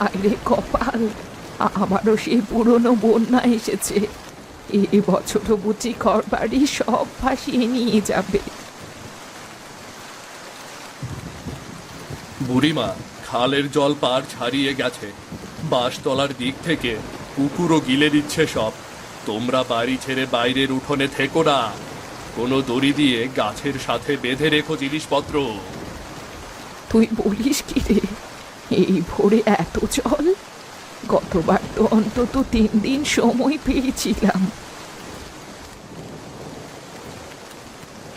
আরে কপাল, আমারও সেই পুরনো বন্যা এসেছে। এই বছরও বুঝি ঘরবাড়ি সব ভাসিয়ে নিয়ে যাবে। বুড়িমা, খালের জল পার ছাড়িয়ে গেছে। বাঁশতলার দিক থেকে কুকুরও গিলে দিচ্ছে সব। তোমরা বাড়ি ছেড়ে বাইরের উঠোনে থেকো না। কোনো দড়ি দিয়ে গাছের সাথে বেঁধে রেখো জিনিসপত্র। তুই বলিস কি রে, এই ভোরে এত জল? গতবার তো অন্তত 3 দিন সময় পেয়েছিলাম।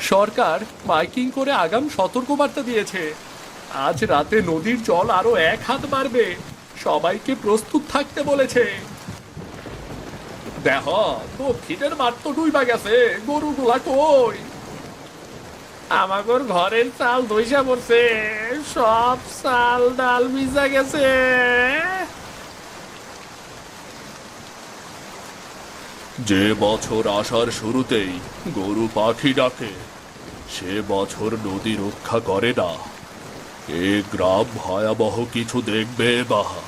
সরকার মাইকিং করে আগাম সতর্কবার্তা দিয়েছে। আজ রাতে নদীর জল আরো 1 হাত বাড়বে। সবাইকে প্রস্তুত থাকতে বলেছে। দেখ, দক্ষিণের মাঠ তো ডুইবা গেছে, গরুগুলা কই? আমাগর ঘরের চাল ধইসা পড়ছে, সব চাল ডাল ভিজা গেছে। যে বছর আসার শুরুতেই গরু পাখি ডাকে, সে বছর নদী রক্ষা করে না। এ গ্রাম ভয়াবহ কিছু দেখবে বাহার।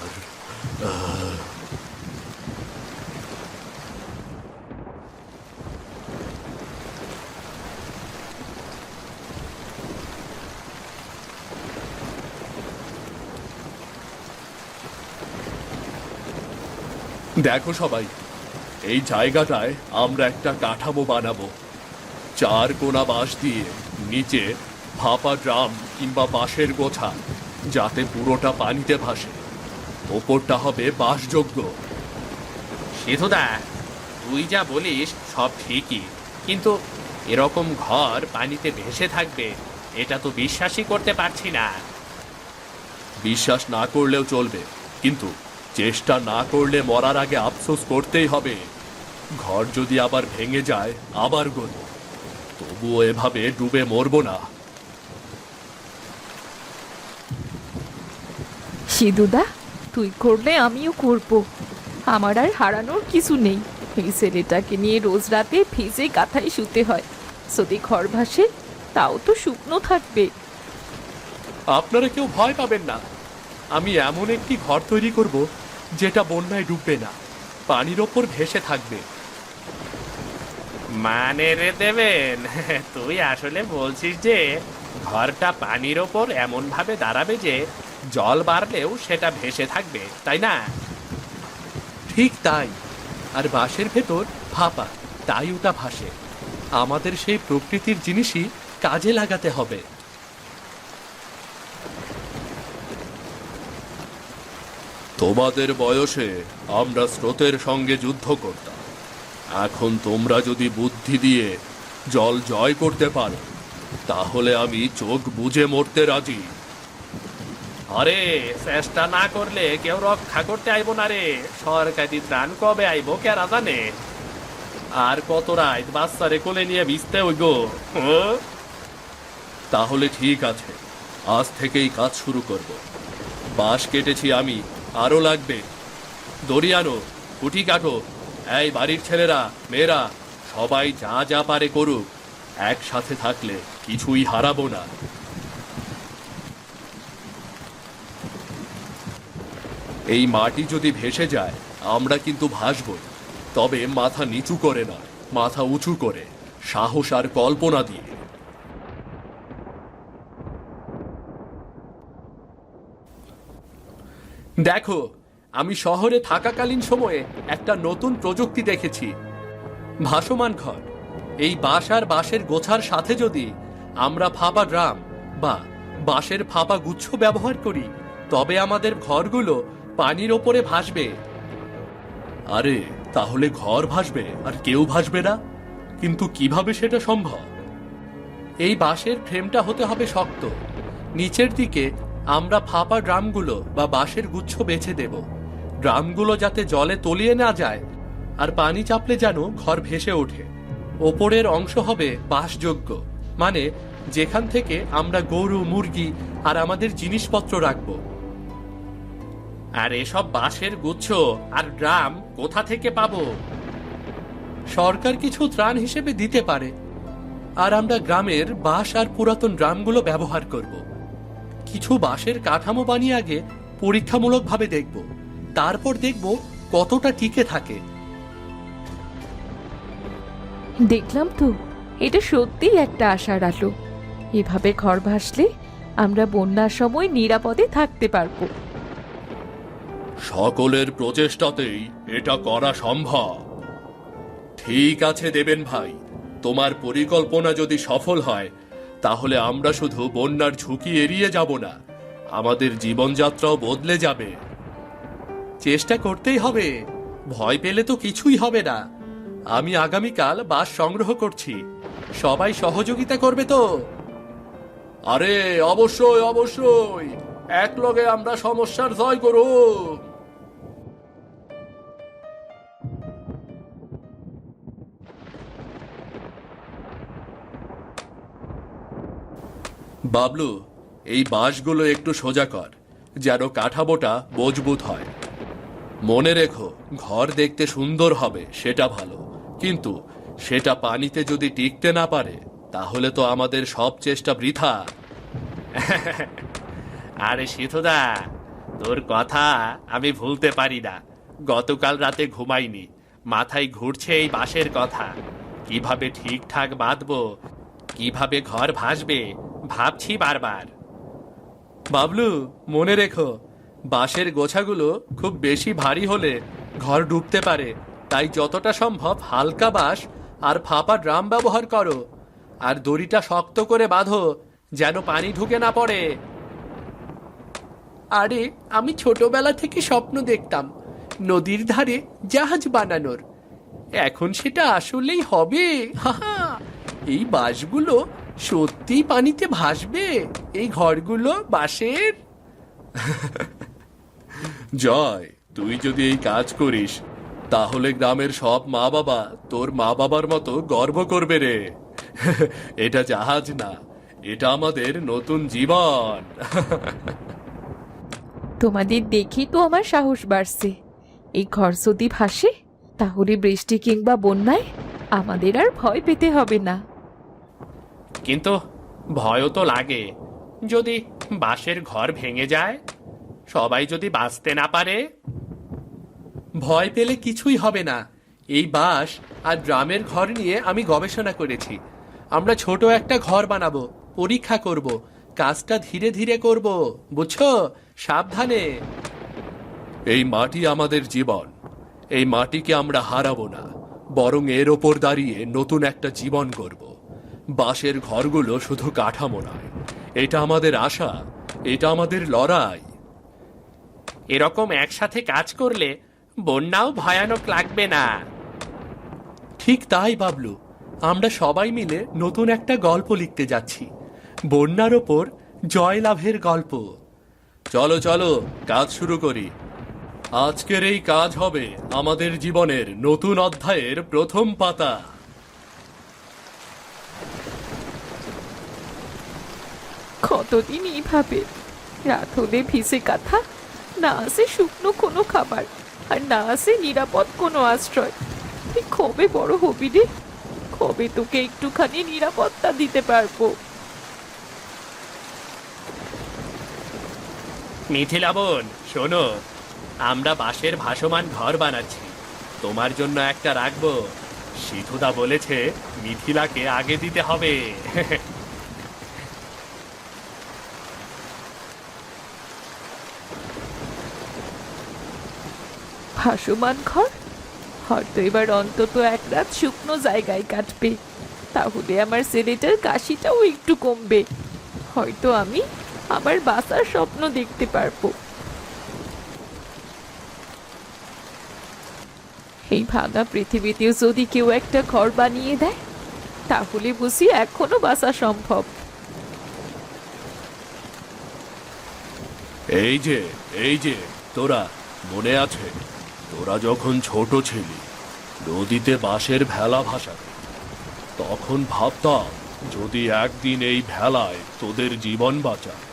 দেখো সবাই, এই জায়গাটায় আমরা একটা কাঠামো বানাবো। 4 কোনা বাঁশ দিয়ে নিচে ফাঁপা ড্রাম কিংবা বাঁশের গোছা, যাতে পুরোটা পানিতে ভাসে। ওপরটা হবে বাসযোগ্য। সিধুদা, তুই যা বলিস সব ঠিকই, কিন্তু এরকম ঘর পানিতে ভেসে থাকবে এটা তো বিশ্বাসই করতে পারছি না। বিশ্বাস না করলেও চলবে, কিন্তু চেষ্টা না করলে মরার আগে আফসোস করতেই হবে। ঘর যদি আবার ভেঙে যায় আবার গড়ব, তবুও এভাবে ডুবে মরবো না। সিধুদা, তুই করলে আমিও করব। আমার আর হারানোর কিছু নেই। এই ছেলেটাকে নিয়ে রোজ রাতে ভিজে কাঁথায় শুতে হয়। যদি ঘর ভাসে তাও তো শুকনো থাকবে। আপনারা কেউ ভয় পাবেন না। আমি এমন একটি ঘর তৈরি করব যেটা বন্যায় ডুববে না, পানির ওপর ভেসে থাকবে। মানে রে দেবেন, তুই আসলে বলছিস যে ঘরটা পানির ওপর এমন ভাবে দাঁড়াবে যে জল বাড়লেও সেটা ভেসে থাকবে, তাই না? ঠিক তাই। আর বাঁশের ভেতর ফাঁপা, তাই ওটা ভাসে। আমাদের সেই প্রকৃতির জিনিসই কাজে লাগাতে হবে। তোমাদের বয়সে আমরা স্রোতের সঙ্গে যুদ্ধ করতাম। এখন তোমরা যদি বুদ্ধি দিয়ে জল জয় করতে পারো, তাহলে আমি চোখ বুজে মরতে রাজি। আরে চেষ্টা না করলে কেউ রক্ষা করতে আইব না রে। সরকারি ত্রাণ কবে আইব কেরা জানে? আর কত রাত বাচ্চারে কোলে নিয়ে ভিজতে হইব। তাহলে ঠিক আছে, আজ থেকেই কাজ শুরু করব। বাঁশ কেটেছি আমি, আরো লাগবে। দড়ি আনো, খুঁটি কাটো। এই বাড়ির ছেলেরা মেয়েরা সবাই যা যা পারে করুক। একসাথে থাকলে কিছুই হারাবো না। এই মাটি যদি ভেসে যায় আমরা কিন্তু ভাসবই, তবে মাথা নিচু করে নয়, মাথা উঁচু করে, সাহস আর কল্পনা দিয়ে। দেখো, আমি শহরে থাকাকালীন সময়ে একটা নতুন প্রযুক্তি দেখেছি। ভাসমান ঘর। এই বাঁশ আর বাঁশের গোছার সাথে যদি আমরা ফাঁপা ড্রাম বা বাঁশের ফাঁপা গুচ্ছ ব্যবহার করি, তবে আমাদের ঘরগুলো পানির ওপরে ভাসবে। আরে তাহলে ঘর ভাসবে আর কেউ ভাসবে না? কিন্তু কিভাবে সেটা সম্ভব? এই বাঁশের ফ্রেমটা হতে হবে শক্ত। নিচের দিকে আমরা ফাঁপা ড্রামগুলো বা বাঁশের গুচ্ছ বেছে দেব। ড্রামগুলো যাতে জলে তলিয়ে না যায়, আর পানি চাপলে যেন ঘর ভেসে ওঠে। ওপরের অংশ হবে বাসযোগ্য, মানে যেখান থেকে আমরা গরু মুরগি আর আমাদের জিনিসপত্র রাখবো। আর এসব বাঁশের গুচ্ছ আর ড্রাম কোথা থেকে পাবো? সরকার কিছু ত্রাণ হিসেবে দিতে পারে, আর আমরা গ্রামের বাঁশ আর পুরাতন ড্রামগুলো ব্যবহার করব। কিছু বাঁশের কাঠামো বানিয়ে আগে পরীক্ষামূলকভাবে দেখব, তারপর দেখব কতটা টিকে থাকে। দেখলাম তো, এটা সত্যিই একটা আশার আলো। এভাবে ঘর ভাসলে আমরা বন্যার সময় নিরাপদে থাকতে পারবো। সকলের প্রচেষ্টাতেই এটা করা সম্ভব। ঠিক আছে দেবেন ভাই, তোমার পরিকল্পনা যদি সফল হয় তাহলে আমরা শুধু বন্যার ঝুঁকি এড়িয়ে যাব না, আমাদের জীবনযাত্রাও বদলে যাবে। চেষ্টা করতেই হবে, ভয় পেলে তো কিছুই হবে না। আমি আগামীকাল বাস সংগ্রহ করছি, সবাই সহযোগিতা করবে তো? আরে অবশ্যই অবশ্যই, একলগে আমরা সমস্যার জয় করব। বাবলু, এই বাঁশগুলো একটু সোজা কর, যেন কাঠামোটা মজবুত হয়। মনে রেখো, ঘর দেখতে সুন্দর হবে সেটা ভালো, কিন্তু সেটা পানিতে যদি টিকতে না পারে তাহলে তো আমাদের সব চেষ্টা বৃথা। আরে সিধুদা, তোর কথা আমি ভুলতে পারি না। গতকাল রাতে ঘুমাইনি, মাথায় ঘুরছে এই বাঁশের কথা। কিভাবে ঠিকঠাক বাঁধবো, কিভাবে ঘর ভাসবে, ভাবছি বারবার। বাবলু, মনে রেখো, বাঁশের গোছাগুলো খুব বেশি ভারী হলে ঘর ডুবতে পারে, তাই যতটা সম্ভব হালকা বাঁশ আর ফাঁপা ড্রাম ব্যবহার করো। আর দড়িটা শক্ত করে বাঁধো, যেন পানি ঢুকে না পড়ে। আরে, আমি ছোটবেলা থেকে স্বপ্ন দেখতাম নদীর ধারে জাহাজ বানানোর। এখন সেটা আসলেই হবে। হাহা, এই বাঁশগুলো সত্যি পানিতে ভাসবে, এই ঘরগুলো বাঁশের। জয়, তুই যদি এই কাজ করিস তাহলে গ্রামের সব মা বাবা তোর মা বাবার মতো গর্ব করবে রে। এটা জাহাজ না, এটা আমাদের নতুন জীবন। তোমাদের দেখি তো আমার সাহস বাড়ছে। এই ঘর যদি ভাসে তাহলে বৃষ্টি কিংবা বন্যায় আমাদের আর ভয় পেতে হবে না। কিন্তু ভয়ও তো লাগে, যদি বাঁশের ঘর ভেঙে যায়, সবাই যদি বাঁচতে না পারে। ভয় পেলে কিছুই হবে না। এই বাঁশ আর ড্রামের ঘর নিয়ে আমি গবেষণা করেছি। আমরা ছোট একটা ঘর বানাবো, পরীক্ষা করব, কাজটা ধীরে ধীরে করব, বুঝছো? সাবধানে। এই মাটি আমাদের জীবন, এই মাটিকে আমরা হারাবো না, বরং এর ওপর দাঁড়িয়ে নতুন একটা জীবন গড়ব। বাঁশের ঘরগুলো শুধু কাঠামো নয়, এটা আমাদের আশা, এটা আমাদের লড়াই। এরকম একসাথে কাজ করলে বন্যাও ভয়ানক লাগবে না। ঠিক তাই বাবলু, আমরা সবাই মিলে নতুন একটা গল্প লিখতে যাচ্ছি, বন্যার ওপর জয়লাভের গল্প। চলো চলো, কাজ শুরু করি। আজকের এই কাজ হবে আমাদের জীবনের নতুন অধ্যায়ের প্রথম পাতা। কতদিন এইভাবে রাত হলে ভিজে কাঁথা, না আসে শুকনো কোনো খাবার, আর না আসে নিরাপদ কোনো আশ্রয়। তুই কবে বড় হবি রে? কবে তোকে একটুখানি নিরাপত্তা দিতে পারবো? মিথিলা বোন, শোনো, আমরা বাঁশের ভাসমান ঘর বানাচ্ছি, তোমার জন্য একটা রাখবো। সিধুদা বলেছে মিথিলাকে আগে দিতে হবে। ভাসমান ঘর হয়তো এবার অন্তত এক রাত শুকনো জায়গায় কাটবে, তাহলে আমার ছেলেটার কাশিটাও একটু কমবে। হয়তো আমি আবার বাসার স্বপ্ন দেখতে পারবো। এই ভাঙা পৃথিবীতেও যদি কেউ একটা ঘর বানিয়ে দেয় তাহলে বুঝি এখনো বাঁচা সম্ভব। এই যে তোরা, মনে আছে তোরা যখন ছোট ছিলি নদীতে বাঁশের ভেলা ভাসাতে? তখন ভাবতাম যদি একদিন এই ভেলায় তোদের জীবন বাঁচায়।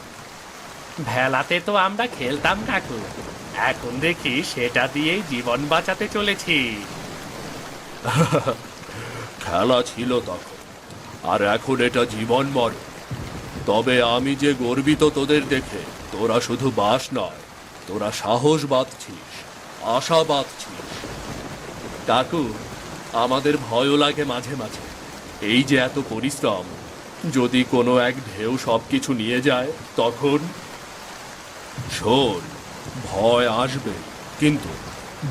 ভেলাতে তো আমরা খেলতাম কাকু, এখন দেখি সেটা দিয়েই জীবন বাঁচাতে চলেছি। খেলা ছিল তখন, আর এখন এটা জীবন মরণ। তবে আমি যে গর্বিত তোদের দেখে। তোরা শুধু বাঁশ নয়, তোরা সাহস বাঁধছিস, আশা বাঁধছিস। কাকু, আমাদের ভয়ও লাগে মাঝে মাঝে। এই যে এত পরিশ্রম, যদি কোনো এক ঢেউ সবকিছু নিয়ে যায় তখন? শোন, ভয় আসবে, কিন্তু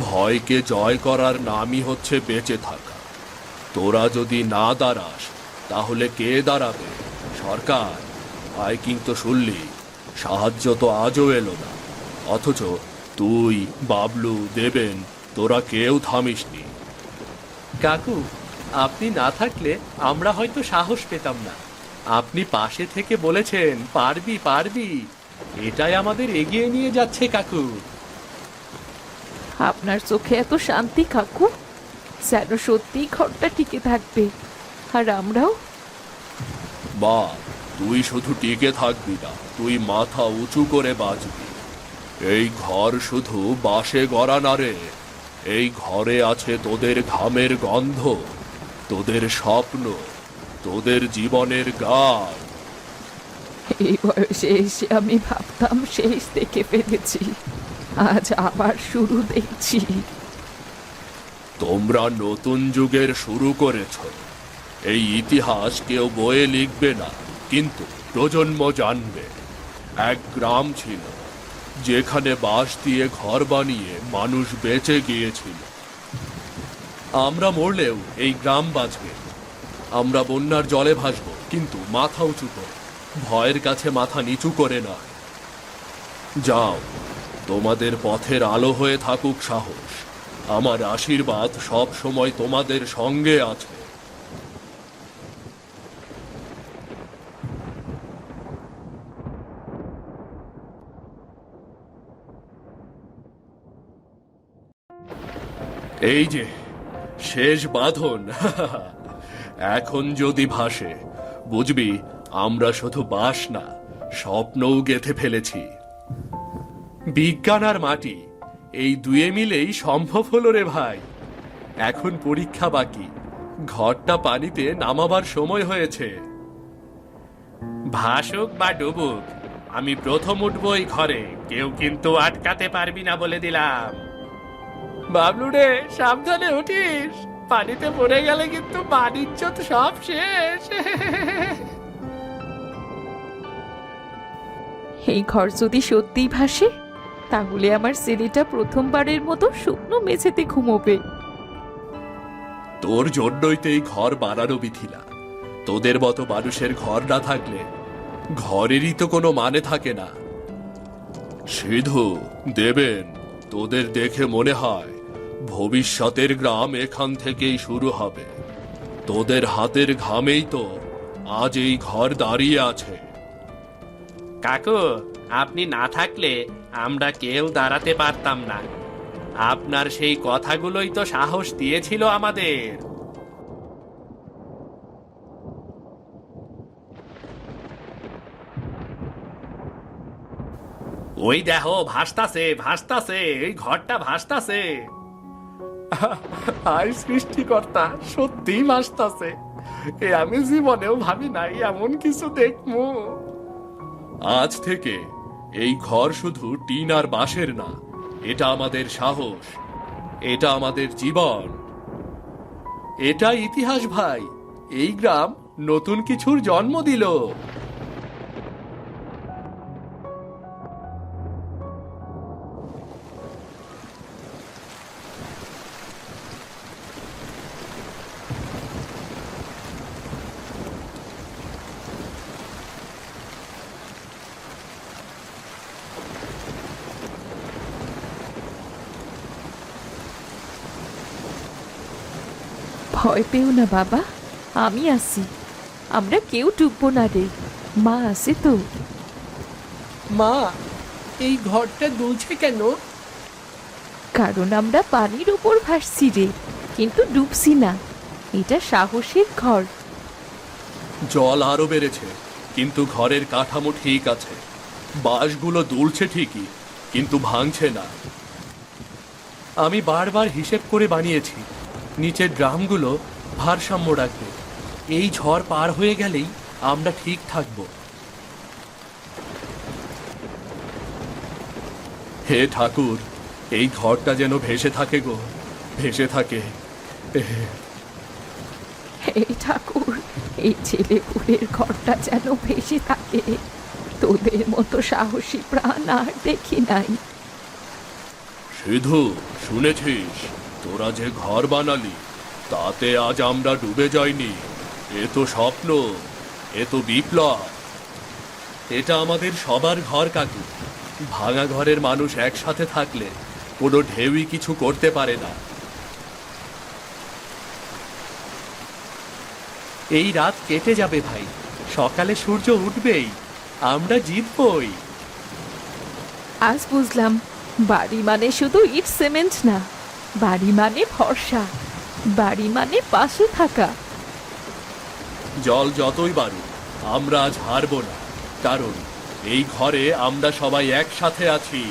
ভয়কে জয় করার নামই হচ্ছে বেঁচে থাকা। তোরা যদি না দাঁড়াস তাহলে কে দাঁড়াবে? সরকার। আয়, কিন্তু শুনলি, সাহায্য তো আজও এলো না, অথচ তুই, বাবলু, দেবেন, তোরা কেউ থামিসনি। কাকু, আপনি না থাকলে আমরা হয়তো সাহস পেতাম না। আপনি পাশে থেকে বলেছেন পারবি পারবি, এটাই আমাদের এগিয়ে নিয়ে যাচ্ছে কাকু। আপনার চোখে এত শান্তি কাকু, যেন সত্যি ঘরটা টিকে থাকবে। আর আমরাও। বা, তুই শুধু টিকে থাকবি না, তুই মাথা উঁচু করে বাঁচবি। এই ঘর শুধু বাঁশে গড়া না রে, এই ঘরে আছে তোদের ঘামের গন্ধ, তোদের স্বপ্ন, তোদের জীবনের গান। এই বয়সে এসে আমি ভাবতাম শেষ দেখে ফেলেছি, আজ আবার শুরু দেখছি। তোমরা নতুন যুগের শুরু করেছ। এই ইতিহাস কেউ বইয়ে লিখবে না, কিন্তু প্রজন্ম জানবে। এক গ্রাম ছিল যেখানে বাঁশ দিয়ে ঘর বানিয়ে মানুষ বেঁচে গিয়েছিল। আমরা মরলেও এই গ্রাম বাঁচবে। আমরা বন্যার জলে ভাসবো, কিন্তু মাথা উঁচু করে, ভয়ের কাছে মাথা নিচু করে নয়। যাও, তোমাদের পথের আলো হয়ে থাকুক সাহস। আমার আশীর্বাদ সব সময় তোমাদের সঙ্গে আছে। এই যে শেষ বাঁধন, এখন যদি ভাসে, বুঝবি আমরা শুধু বাঁশ না, স্বপ্নও গেঁথে ফেলেছি। বিজ্ঞান আর মাটি, এই দুয়ে মিলেই সম্ভব হলো রে ভাই। এখন পরীক্ষা বাকি, ঘরটা পানিতে নামাবার সময় হয়েছে। ভাসুক বা ডুবুক, আমি প্রথম উঠবো এই ঘরে, কেউ কিন্তু আটকাতে পারবি না বলে দিলাম। বাবলু রে, সাবধানে উঠিস, পানিতে পড়ে গেলে কিন্তু বাণিজ্য তো সব শেষ। এই ঘর যদি সত্যিই ভাসে, তাহলে আমার ছেলেটা প্রথমবারের মতো শুকনো মেঝেতে ঘুমোবে। তোর জন্যই তো এই ঘর বানানো বিথিলা। তোদের মতো মানুষের ঘর না থাকলে ঘরেরই তো কোনো মানে থাকে না। সিধু, দেবেন, তোদের দেখে মনে হয় ভবিষ্যতের গ্রাম এখান থেকেই শুরু হবে। তোদের হাতের ঘামেই তো আজ এই ঘর দাঁড়িয়ে আছে। কাকু, আপনি না থাকলে আমরা কেউ দাঁড়াতে পারতাম না। আপনার সেই কথাগুলোই তো সাহস দিয়েছিল আমাদের। ওই দেখো, ভাসতাছে ভাসতাছে, এই ঘরটা ভাসতাছে। আর সৃষ্টিকর্তা, সত্যিই ভাসতাছে। এ আমি জীবনেও ভাবি নাই এমন কিছু দেখবো। আজ থেকে এই ঘর শুধু টিন আর বাঁশের না, এটা আমাদের সাহস, এটা আমাদের জীবন, এটা ইতিহাস ভাই। এই গ্রাম নতুন কিছুর জন্ম দিল। ভয় পেও না বাবা, আমি আছি। আমরা কেউ ডুববো না রে, মা আছে তো। মা, এই ঘরটা দুলছে কেন? কারণ আমরা পানির উপর ভাসছি রে, কিন্তু ডুবছি না। এটা সাহসের ঘর। জল আরো বেড়েছে, কিন্তু ঘরের কাঠামো ঠিক আছে। বাঁশগুলো দুলছে ঠিকই, কিন্তু ভাঙছে না। আমি বারবার হিসেব করে বানিয়েছি, নিচের গ্রামগুলো ভারসাম্য রাখবে। এই ঝড় পার হয়ে গেলেই আমরা ঠিক থাকব। হে ঠাকুর, এই ঘরটা যেন ভেসে থাকে গো, ভেসে থাকে। এই ঠাকুর, এই ছেলেপুলের ঘরটা যেন ভেসে থাকে। তোদের মতো সাহসী প্রাণ আর দেখি নাই। সিধু, শুনেছিস তোরা যে ঘর বানালি, তাতে আজ আমরা ডুবে যাইনি। এ তো স্বপ্ন, এ তো বিপ্লব। এটা আমাদের সবার ঘর কাকু। ভাঙা ঘরের মানুষ একসাথে থাকলে কোনো ঢেউই কিছু করতে পারে না। এই রাত কেটে যাবে ভাই, সকালে সূর্য উঠবেই, আমরা জিতবই। আজ বুঝলাম, বাড়ি মানে শুধু ইট সিমেন্ট না, বাড়ি মানে ভরসা, বাড়ি মানে পাশে থাকা। জল যতই বাড়ুক, আমরা আজ হারব না, কারণ এই ঘরে আমরা সবাই একসাথে আছি।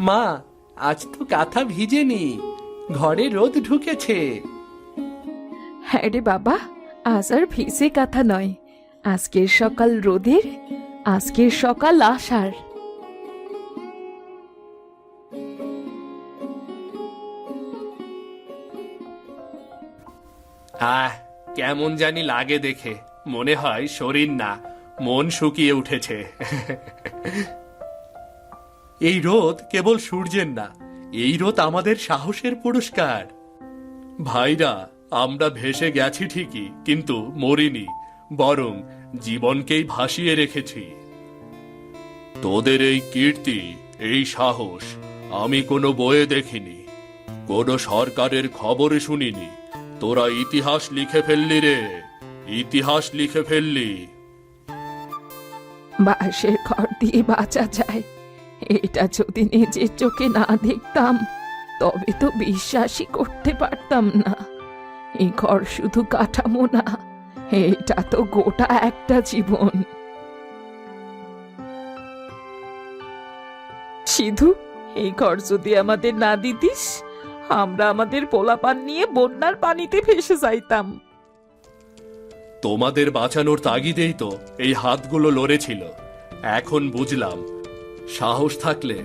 মা, আজ তো কাঁথা ভিজেনি, ঘরে রোদ ঢুকেছে। হ্যাঁ রে বাবা, আজ আর ভিজে কাঁথা নয়, আজকের সকাল রোদের, আজকের সকাল আশার। কেমন জানি লাগে দেখে, মনে হয় শরীর না, মন শুকিয়ে উঠেছে। এই রোদ কেবল সূর্যের না, এই রোদ আমাদের সাহসের পুরস্কার। ভাইরা, আমরা ভেসে গেছি ঠিকই, কিন্তু মরিনি, বরং জীবনকেই ভাসিয়ে রেখেছি। তোদের এই কীর্তি, এই সাহস আমি কোনো বইয়ে দেখিনি, কোনো সরকারের খবরে শুনিনি। তোরা ইতিহাস লিখে ফেললি রে, ইতিহাস লিখে ফেললি। বাঁশের ঘর দিয়ে বাঁচা যায়, এটা যদি নিজের চোখে না দেখতাম তবে তো বিশ্বাসই করতে পারতাম না। এই ঘর শুধু কাঠামো না, এটা তো গোটা একটা জীবন। সিধু, এই ঘর যদি আমাদের না দিতিস, আমরা আমাদের পোলাপান নিয়ে বন্যার পানিতে ভেসে যাইতাম। তোমাদের বাঁচানোর তাগিদেই তো এই হাতগুলো লড়েছিল। এখন বুঝলাম, সাহস থাকলে,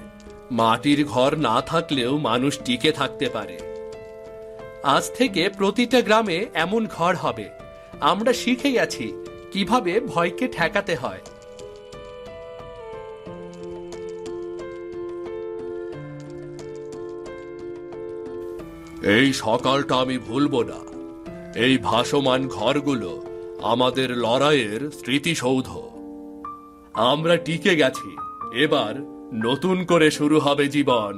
মাটির ঘর না থাকলেও মানুষ টিকে থাকতে পারে। আজ থেকে প্রতিটা গ্রামে এমন ঘর হবে। আমরা শিখে গেছি কিভাবে ভয়কে ঠেকাতে হয়। এই সকালটা আমি ভুলব না। এই ভাসমান ঘরগুলো আমাদের লড়াইয়ের স্মৃতিসৌধ। আমরা টিকে গেছি, এবার নতুন করে শুরু হবে জীবন।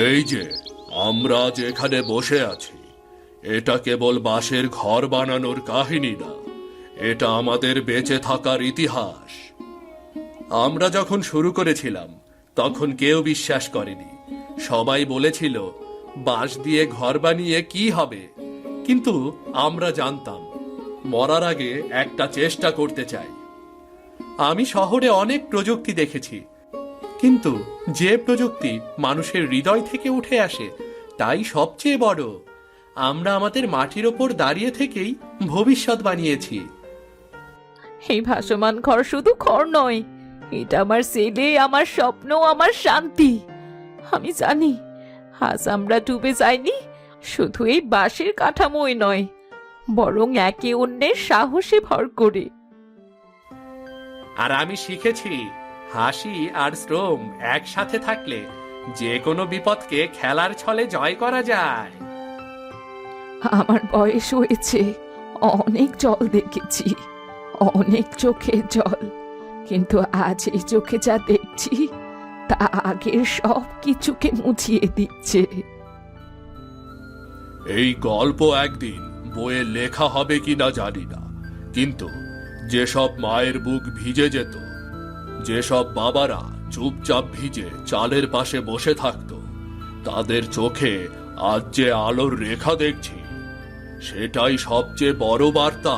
এই যে আমরা আজ এখানে বসে আছি, এটা কেবল বাঁশের ঘর বানানোর কাহিনী না, এটা আমাদের বেঁচে থাকার ইতিহাস। আমরা যখন শুরু করেছিলাম তখন কেউ বিশ্বাস করেনি। সবাই বলেছিল বাঁশ দিয়ে ঘর বানিয়ে কি হবে, কিন্তু আমরা জানতাম মরার আগে একটা চেষ্টা করতে চাই। আমি শহরে অনেক প্রযুক্তি দেখেছি, কিন্তু যে প্রযুক্তি মানুষের হৃদয় থেকে উঠে আসে তাই সবচেয়ে বড়। আমরা আমাদের মাটির ওপর দাঁড়িয়ে থেকেই ভবিষ্যৎ বানিয়েছি। এই ভাসমান ঘর শুধু ঘর নয়, এটা আমার ছেলে, আমার স্বপ্ন, আমার শান্তি। আমি জানি আজ আমরা ডুবে যাইনি শুধু এই বাঁশের কাঠামোই নয়, বরং একে অন্যের সাহসে ভর করে। আর আমি শিখেছি, হাসি আর শ্রম একসাথে থাকলে যে কোনো বিপদকে খেলার ছলে জয় করা যায়। আমার বয়স হয়েছে, অনেক জল দেখেছি, অনেক চোখের জল, কিন্তু আজ এই চোখে যা দেখছি তা আগের সব কিছুকে মুছিয়ে দিচ্ছে। এই গল্প একদিন বইয়ে লেখা হবে কিনা জানি না, কিন্তু যেসব মায়ের বুক ভিজে যেত, যেসব বাবারা চুপচাপ ভিজে চালের পাশে বসে থাকতো, তাদের চোখে আজ যে আলোর রেখা দেখছি, সেটাই সবচেয়ে বড় বার্তা।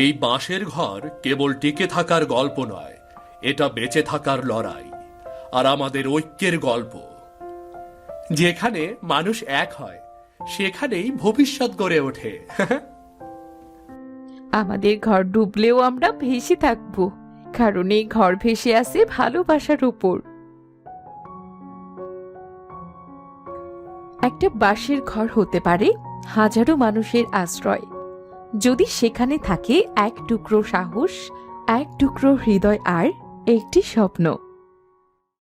এই বাঁশের ঘর কেবল টিকে থাকার গল্প নয়, এটা বেঁচে থাকার লড়াই আর আমাদের ঐক্যের গল্প। যেখানে মানুষ এক হয় সেখানেই ভবিষ্যৎ গড়ে ওঠে। আমাদের ঘর ডুবলেও আমরা ভেসে থাকবো, কারণ এই ঘর ভেসে আছে ভালোবাসার উপর। একটা বাঁশের ঘর হতে পারে হাজারো মানুষের আশ্রয়, যদি সেখানে থাকে এক টুকরো সাহস, এক টুকরো হৃদয় আর একটি স্বপ্ন।